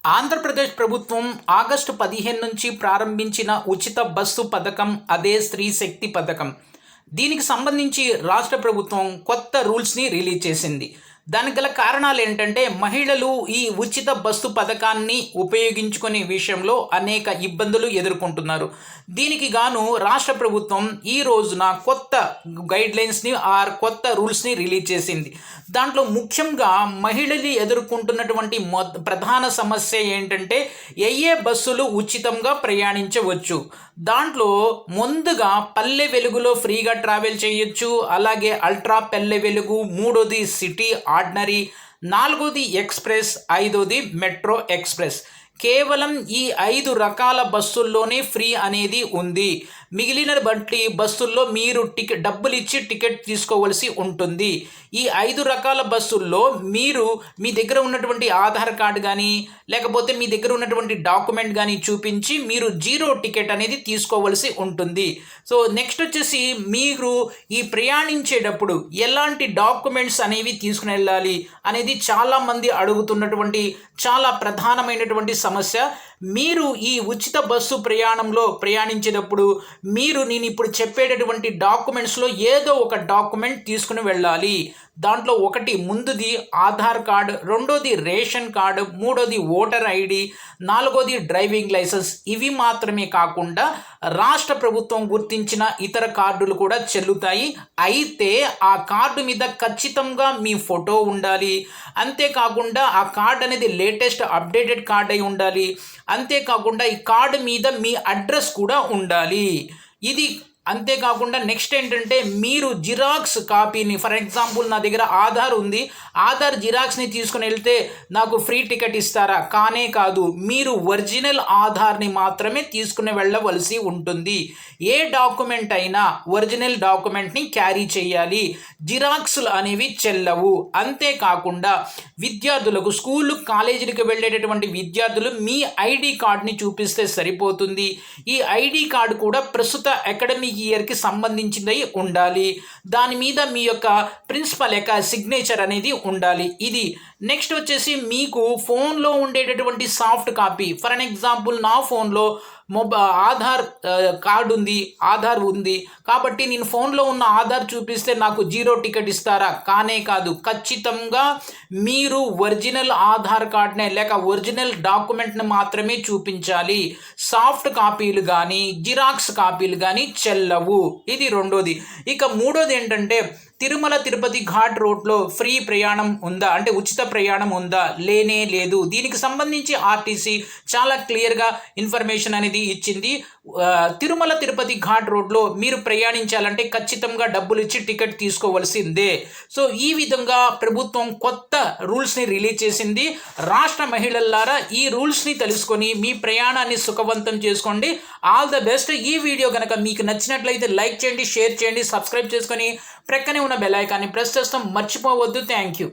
ఆంధ్రప్రదేశ్ ప్రభుత్వం ఆగస్టు 15 నుంచి ప్రారంభించిన ఉచిత బస్సు పథకం అదే స్త్రీ శక్తి పథకం. దీనికి సంబంధించి రాష్ట్ర ప్రభుత్వం కొత్త రూల్స్ని రిలీజ్ చేసింది. దానికి గల కారణాలు ఏంటంటే మహిళలు ఈ ఉచిత బస్సు పథకాన్ని ఉపయోగించుకునే విషయంలో అనేక ఇబ్బందులు ఎదుర్కొంటున్నారు. దీనికి గాను రాష్ట్ర ప్రభుత్వం ఈ రోజున కొత్త గైడ్లైన్స్ని కొత్త రూల్స్ని రిలీజ్ చేసింది. దాంట్లో ముఖ్యంగా మహిళలు ఎదుర్కొంటున్నటువంటి ప్రధాన సమస్య ఏంటంటే ఏ బస్సులు ఉచితంగా ప్రయాణించవచ్చు. దాంట్లో ముందుగా పల్లె వెలుగులో ఫ్రీగా ట్రావెల్ చేయొచ్చు, అలాగే అల్ట్రా పల్లె వెలుగు, మూడోది సిటీ ఆర్డినరీ, నాలుగోది ఎక్స్ప్రెస్, ఐదోది మెట్రో ఎక్స్ప్రెస్. కేవలం ఈ 5 రకాల బస్సుల్లోనే ఫ్రీ అనేది ఉంది. మిగిలిన బస్సుల్లో మీరు డబ్బులు ఇచ్చి టికెట్ తీసుకోవాల్సి ఉంటుంది. ఈ 5 రకాల బస్సుల్లో మీరు మీ దగ్గర ఉన్నటువంటి ఆధార్ కార్డు కానీ లేకపోతే మీ దగ్గర ఉన్నటువంటి డాక్యుమెంట్ కానీ చూపించి మీరు 0 టికెట్ అనేది తీసుకోవాల్సి ఉంటుంది. సో నెక్స్ట్ వచ్చేసి మీరు ఈ ప్రయాణించేటప్పుడు ఎలాంటి డాక్యుమెంట్స్ అనేవి తీసుకుని వెళ్ళాలి అనేది చాలామంది అడుగుతున్నటువంటి చాలా ప్రధానమైనటువంటి సమస్య. మీరు ఈ ఉచిత బస్సు ప్రయాణంలో ప్రయాణించేటప్పుడు నేను ఇప్పుడు చెప్పేటటువంటి డాక్యుమెంట్స్లో ఏదో ఒక డాక్యుమెంట్ తీసుకుని వెళ్ళాలి. దాంట్లో ఒకటి ముందుది ఆధార్ కార్డు, రెండోది రేషన్ కార్డు, మూడోది ఓటర్ ఐడి, నాలుగోది డ్రైవింగ్ లైసెన్స్. ఇవి మాత్రమే కాకుండా రాష్ట్ర ప్రభుత్వం గుర్తించిన ఇతర కార్డులు కూడా చెల్లుతాయి. అయితే ఆ కార్డు మీద ఖచ్చితంగా మీ ఫోటో ఉండాలి. అంతేకాకుండా ఆ కార్డు అనేది లేటెస్ట్ అప్డేటెడ్ కార్డ్ అయి ఉండాలి. అంతేకాకుండా ఈ కార్డు మీద మీ అడ్రస్ కూడా ఉండాలి. ఇది అంతేకాకుండా నెక్స్ట్ ఏంటంటే మీరు జిరాక్స్ కాపీని, ఫర్ ఎగ్జాంపుల్ నా దగ్గర ఆధార్ ఉంది, ఆధార్ జిరాక్స్ని తీసుకుని వెళ్తే నాకు ఫ్రీ టికెట్ ఇస్తారా? కానే కాదు, మీరు ఒరిజినల్ ఆధార్ని మాత్రమే తీసుకుని వెళ్ళవలసి ఉంటుంది. ఏ డాక్యుమెంట్ అయినా ఒరిజినల్ డాక్యుమెంట్ని క్యారీ చేయాలి, జిరాక్స్లు అనేవి చెల్లవు. అంతేకాకుండా విద్యార్థులకు, స్కూళ్ళు కాలేజీలకు వెళ్ళేటటువంటి విద్యార్థులు మీ ఐడి కార్డ్ని చూపిస్తే సరిపోతుంది. ఈ ఐడి కార్డు కూడా ప్రస్తుత అకాడమిక్ ఇయర్కి సంబంధించింది ఉండాలి. దాని మీద మీ యొక్క ప్రిన్సిపల్ యొక్క సిగ్నేచర్ అనేది ఉండాలి. ఇది నెక్స్ట్ వచ్చేసి మీకు ఫోన్లో ఉండేటటువంటి soft copy, for an example నా ఫోన్లో ఆధార్ కార్డు ఉంది, ఆధార్ ఉంది కాబట్టి నేను ఫోన్లో ఉన్న ఆధార్ చూపిస్తే నాకు 0 టికెట్ ఇస్తారా? కానే కాదు, ఖచ్చితంగా మీరు ఒరిజినల్ ఆధార్ కార్డ్నే లేక ఒరిజినల్ డాక్యుమెంట్ని మాత్రమే చూపించాలి. సాఫ్ట్ కాపీలు కానీ జిరాక్స్ కాపీలు కానీ చెల్లవు. ఇది రెండోది. ఇక మూడోది ఏంటంటే తిరుమల తిరుపతి ఘాట్ రోడ్లో ఫ్రీ ప్రయాణం ఉందా అంటే ఉచిత ప్రయాణం ఉందా? లేనే లేదు. దీనికి సంబంధించి ఆర్టీసీ చాలా క్లియర్గా ఇన్ఫర్మేషన్ అనేది ఇచ్చింది. తిరుమల తిరుపతి ఘాట్ రోడ్లో మీరు ప్రయాణించాలంటే ఖచ్చితంగా డబ్బులు ఇచ్చి టికెట్ తీసుకోవాల్సిందే. సో ఈ విధంగా ప్రభుత్వం కొత్త రూల్స్ని రిలీజ్ చేసింది. రాష్ట్ర మహిళలారా ఈ రూల్స్ని తెలుసుకొని మీ ప్రయాణాన్ని సుఖవంతం చేసుకోండి. All the best. ఈ వీడియో కనుక మీకు నచ్చినట్లయితే లైక్ చేయండి, షేర్ చేయండి, సబ్స్క్రైబ్ చేసుకొని ప్రక్కనే ఉన్న బెల్ ఐకాన్ని ప్రెస్ చేస్తాం మర్చిపోవద్దు. Thank you.